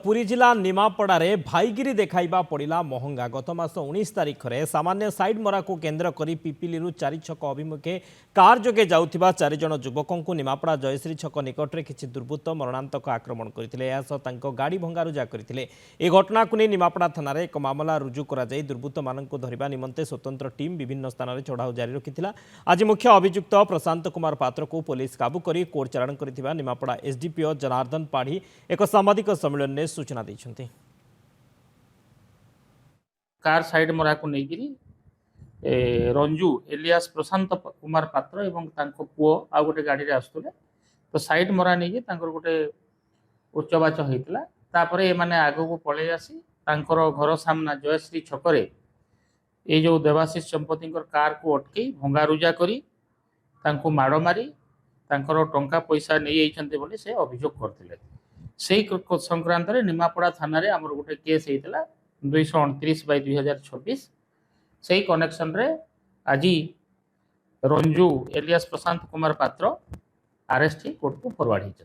पुरी जिला निमापड़ारे भाईगिरी देखाइबा पड़ा महंगा। गत मास 19 तारिख में सामान्य साइड मरा को केन्द्र कर पिपिली चारि छक अभिमुखे कार जोगे जाउथिबा 4 जण युवकों को निमापड़ा जयश्री छक निकट में किसी दुर्बृत्त मरणांतक आक्रमण करते गाड़ी भंगारुजा करते। ए घटना को नहीं निमापड़ा थाना एक मामला रुजु कर दुर्बृत्त मान धरने निमंते स्वतंत्र टीम विभिन्न स्थान में चढ़ाऊ जारी रखी। आज मुख्य अभियुक्त प्रशांत कुमार पात्र को पुलिस काबू कर कोर्ट चालाण कर निमापड़ा एसडीपीओ जनार्दन पाढ़ी एक सांबादिक सम्मेलन में सूचना दी। कार साइड मरा को लेकिन रंजू एलियास प्रशांत कुमार पात्र एवं तांको पुओ आ गोटे गाड़ी रे आसुले तो साइड मरा नहीं गोटे उच्चवाच होता तापर ये माने आग को पलि आसी तांकर घर सामना जयश्री छकरे ये जो देवाशीष चंपती कार को अटकई भंगारुजा करी तांको माड़ मारी तांकर टंका पैसा नहीं बोली से अभियोग करते। से संक्रांत निमापड़ा थाना रे आमर गोटे केस होता 229/2026 से कनेक्शन रे आज रंजू एलियास प्रशांत कुमार पात्र आरेस्ट कोर्ट को फरवर्ड होती।